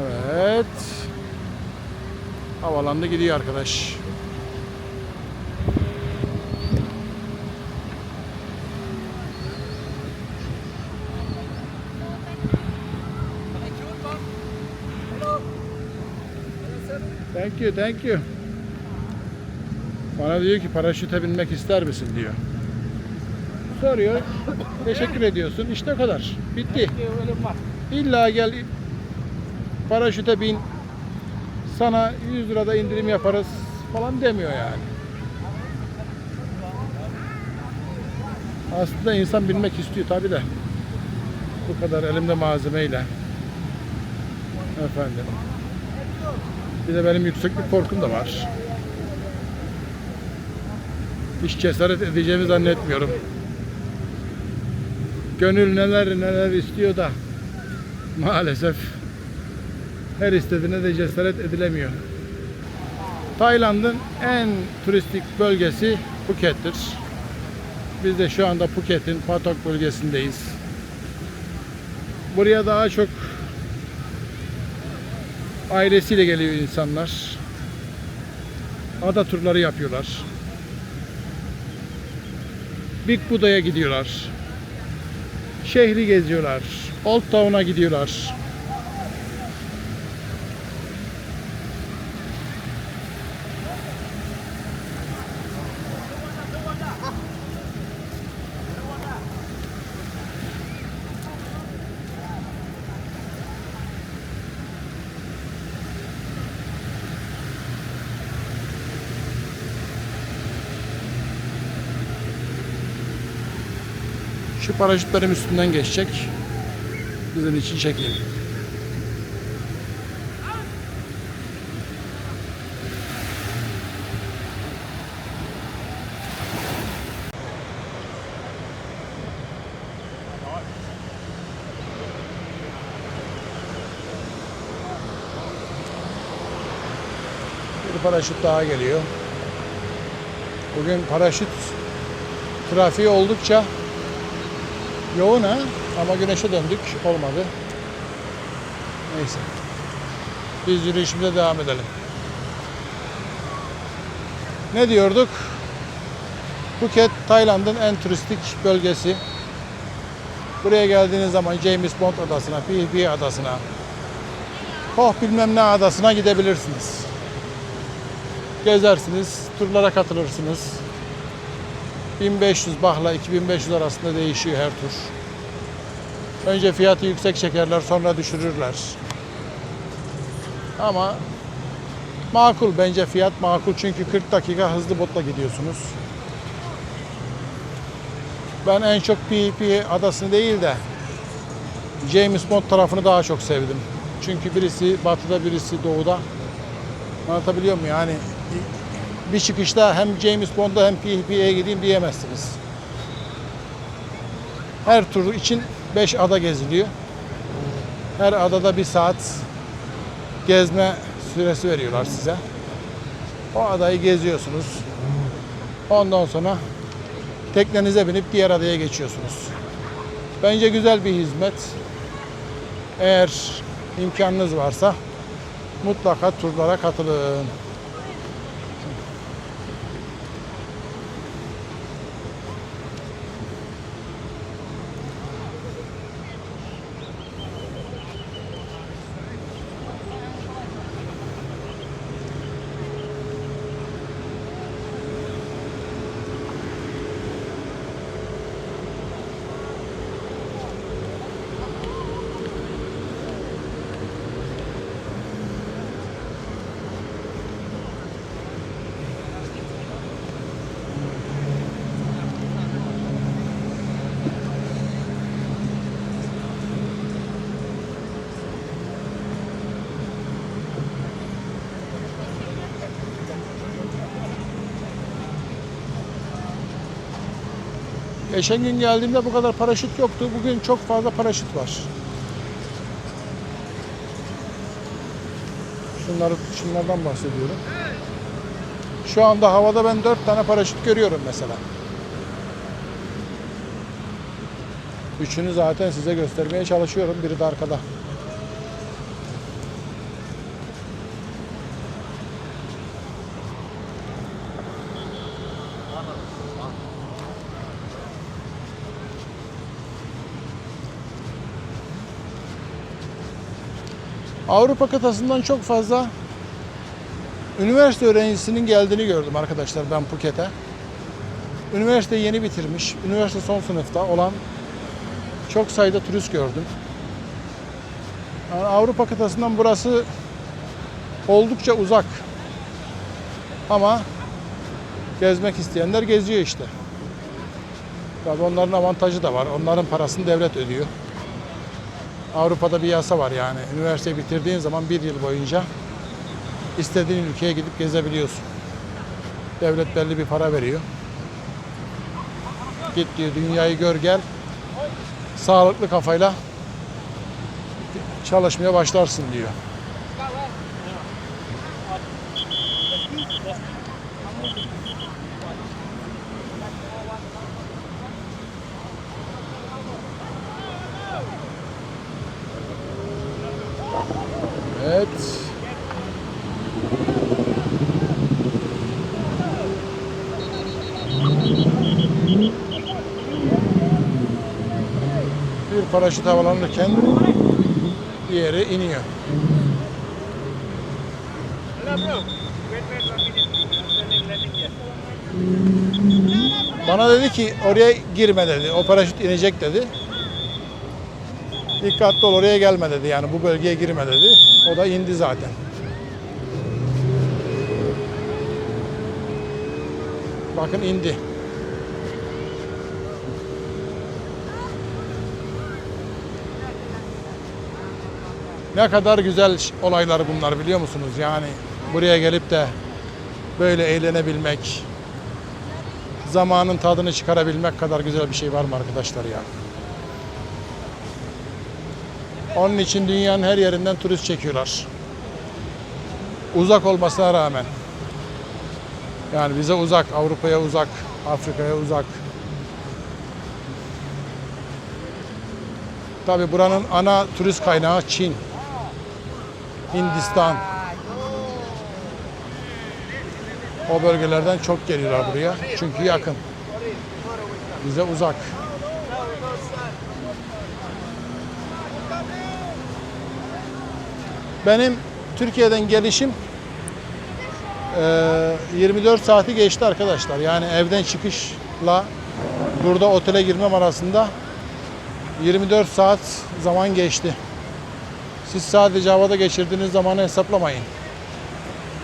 Evet. Havalandı gidiyor arkadaş. Thank you, thank you. Bana diyor ki paraşüte binmek ister misin diyor. Soruyor. Teşekkür ediyorsun. İşte o kadar. Bitti. İlla gel paraşüte bin. Sana 100 lirada indirim yaparız falan demiyor yani. Aslında insan binmek istiyor tabi de. Bu kadar elimde malzemeyle. Efendim. Bir de benim yükseklik korkum da var. Hiç cesaret edeceğimi zannetmiyorum. Gönül neler neler istiyor da maalesef her istediğine de cesaret edilemiyor. Tayland'ın en turistik bölgesi Phuket'tir. Biz de şu anda Phuket'in Phatok bölgesindeyiz. Buraya daha çok ailesiyle geliyor insanlar. Ada turları yapıyorlar. Big Buda'ya gidiyorlar. Şehri geziyorlar. Old Town'a gidiyorlar. Şu paraşütlerin üstünden geçecek. Bizim için çekeyim. Bir paraşüt daha geliyor. Bugün paraşüt trafiği oldukça yoğun ha, ama güneşe döndük, olmadı. Neyse. Biz yürüyüşümüze devam edelim. Ne diyorduk? Phuket, Tayland'ın en turistik bölgesi. Buraya geldiğiniz zaman James Bond adasına, Phi Phi adasına, Koh bilmem ne adasına gidebilirsiniz. Gezersiniz, turlara katılırsınız. 1500 bahla 2500 arasında değişiyor her tur. Önce fiyatı yüksek çekerler, sonra düşürürler. Ama makul, bence fiyat makul, çünkü 40 dakika hızlı botla gidiyorsunuz. Ben en çok Phi Phi adasını değil de James Bond tarafını daha çok sevdim. Çünkü birisi batıda, birisi doğuda. Anlatabiliyor muyum? Yani bir çıkışta hem James Bond'a hem Phi Phi'ye gideyim diyemezsiniz. Her tur için 5 ada geziliyor. Her adada 1 saat gezme süresi veriyorlar size. O adayı geziyorsunuz. Ondan sonra teknenize binip diğer adaya geçiyorsunuz. Bence güzel bir hizmet. Eğer imkanınız varsa mutlaka turlara katılın. Geçen gün geldiğimde bu kadar paraşüt yoktu. Bugün çok fazla paraşüt var. Şunlardan bahsediyorum. Şu anda havada ben 4 tane paraşüt görüyorum mesela. Üçünü zaten size göstermeye çalışıyorum. Biri de arkada. Avrupa kıtasından çok fazla üniversite öğrencisinin geldiğini gördüm arkadaşlar ben Phuket'e. Üniversiteyi yeni bitirmiş, üniversite son sınıfta olan çok sayıda turist gördüm. Yani Avrupa kıtasından burası oldukça uzak. Ama gezmek isteyenler geziyor işte. Tabii onların avantajı da var. Onların parasını devlet ödüyor. Avrupa'da bir yasa var yani. Üniversiteyi bitirdiğin zaman bir yıl boyunca istediğin ülkeye gidip gezebiliyorsun. Devlet belli bir para veriyor. Git diyor, dünyayı gör gel. Sağlıklı kafayla çalışmaya başlarsın diyor. Evet. Bir paraşüt havalanırken bir yere iniyor. Bana dedi ki oraya girme dedi. O paraşüt inecek dedi. Dikkatli ol oraya gelme dedi. Yani bu bölgeye girme dedi. O da indi zaten. Bakın indi. Ne kadar güzel olaylar bunlar biliyor musunuz? Yani buraya gelip de böyle eğlenebilmek, zamanın tadını çıkarabilmek kadar güzel bir şey var mı arkadaşlar ya? Onun için dünyanın her yerinden turist çekiyorlar. Uzak olmasına rağmen. Yani bize uzak, Avrupa'ya uzak, Afrika'ya uzak. Tabii buranın ana turist kaynağı Çin, Hindistan. O bölgelerden çok geliyorlar buraya. Çünkü yakın. Bize uzak. Benim Türkiye'den gelişim 24 saati geçti arkadaşlar. Yani evden çıkışla burada otele girmem arasında 24 saat zaman geçti. Siz sadece havada geçirdiğiniz zamanı hesaplamayın.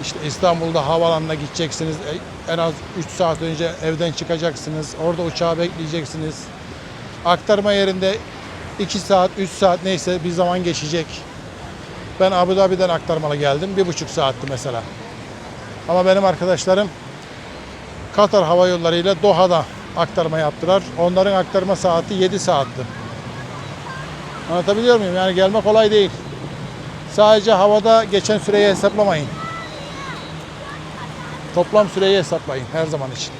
İşte İstanbul'da havaalanına gideceksiniz. En az 3 saat önce evden çıkacaksınız. Orada uçağı bekleyeceksiniz. Aktarma yerinde 2 saat, 3 saat neyse bir zaman geçecek. Ben Abu Dhabi'den aktarmalı geldim. 1,5 saatti mesela. Ama benim arkadaşlarım Katar Hava Yolları ile Doha'da aktarma yaptılar. Onların aktarma saati 7 saatti. Anlatabiliyor muyum? Yani gelme kolay değil. Sadece havada geçen süreyi hesaplamayın. Toplam süreyi hesaplayın her zaman için.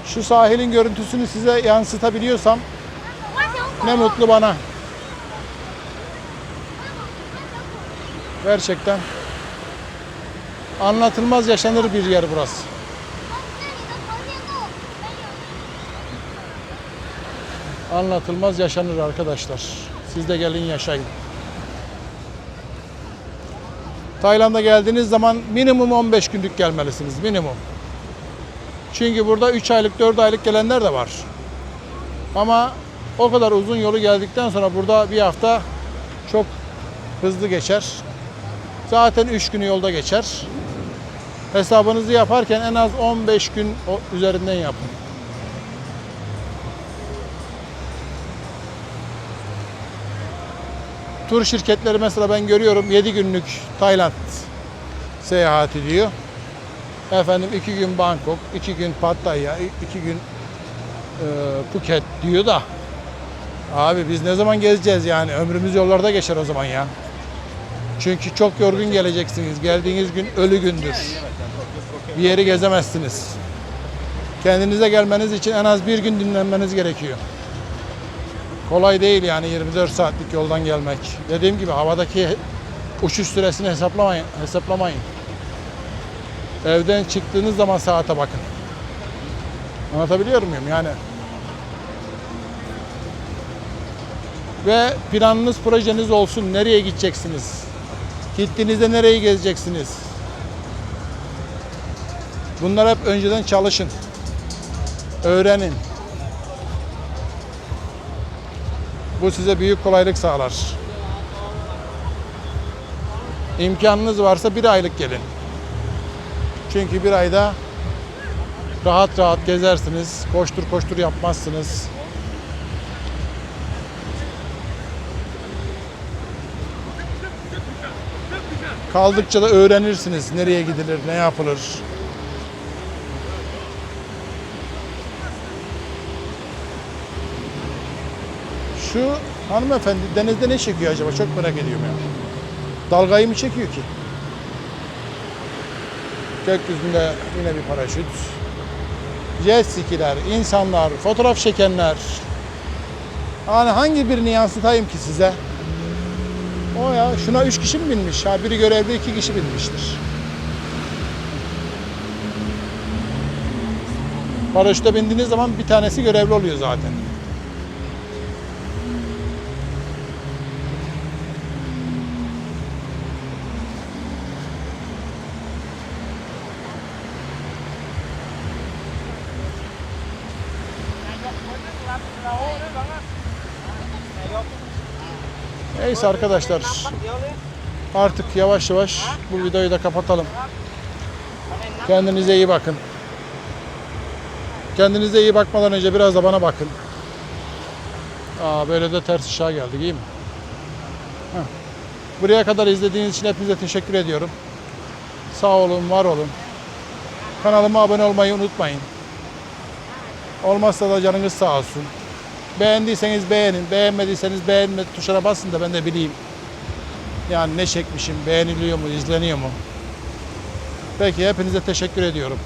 Şu sahilin görüntüsünü size yansıtabiliyorsam ne mutlu bana. Gerçekten anlatılmaz yaşanır bir yer burası. Anlatılmaz yaşanır arkadaşlar. Siz de gelin yaşayın. Tayland'a geldiğiniz zaman minimum 15 günlük gelmelisiniz. Minimum. Çünkü burada 3 aylık, 4 aylık gelenler de var. Ama o kadar uzun yolu geldikten sonra burada bir hafta çok hızlı geçer. Zaten 3 günü yolda geçer. Hesabınızı yaparken en az 15 gün üzerinden yapın. Tur şirketleri mesela ben görüyorum 7 günlük Tayland seyahati diyor. Efendim 2 gün Bangkok, 2 gün Pattaya, 2 gün Phuket diyor da abi biz ne zaman gezeceğiz yani? Ömrümüz yollarda geçer o zaman ya. Çünkü çok yorgun geleceksiniz. Geldiğiniz gün ölü gündür. Bir yeri gezemezsiniz. Kendinize gelmeniz için en az bir gün dinlenmeniz gerekiyor. Kolay değil yani 24 saatlik yoldan gelmek. Dediğim gibi havadaki uçuş süresini hesaplamayın. Evden çıktığınız zaman saate bakın. Anlatabiliyor muyum yani? Ve planınız, projeniz olsun. Nereye gideceksiniz? Gittiğinizde nereyi gezeceksiniz? Bunlar hep önceden çalışın. Öğrenin. Bu size büyük kolaylık sağlar. İmkanınız varsa bir aylık gelin. Çünkü bir ayda rahat rahat gezersiniz. Koştur koştur yapmazsınız. Kaldıkça da öğrenirsiniz nereye gidilir, ne yapılır. Şu hanımefendi denizde ne çekiyor acaba? Çok merak ediyorum ya. Dalgayı mı çekiyor ki? Gökyüzünde yine bir paraşüt. Jet skiler, insanlar, fotoğraf çekenler. Yani hangi birini yansıtayım ki size? O ya, şuna 3 kişi mi binmiş? Ha, biri görevli, 2 kişi binmiştir. Paraşüte bindiğiniz zaman bir tanesi görevli oluyor zaten. Neyse arkadaşlar, artık yavaş yavaş bu videoyu da kapatalım. Kendinize iyi bakın. Kendinize iyi bakmadan önce biraz da bana bakın. Böyle de ters ışığa geldik, iyi mi? Heh. Buraya kadar izlediğiniz için hepinize teşekkür ediyorum. Sağ olun, var olun. Kanalıma abone olmayı unutmayın. Olmazsa da canınız sağ olsun. Beğendiyseniz beğenin, beğenmediyseniz beğenme tuşuna basın da ben de bileyim. Yani ne çekmişim, beğeniliyor mu, izleniyor mu? Peki, hepinize teşekkür ediyorum.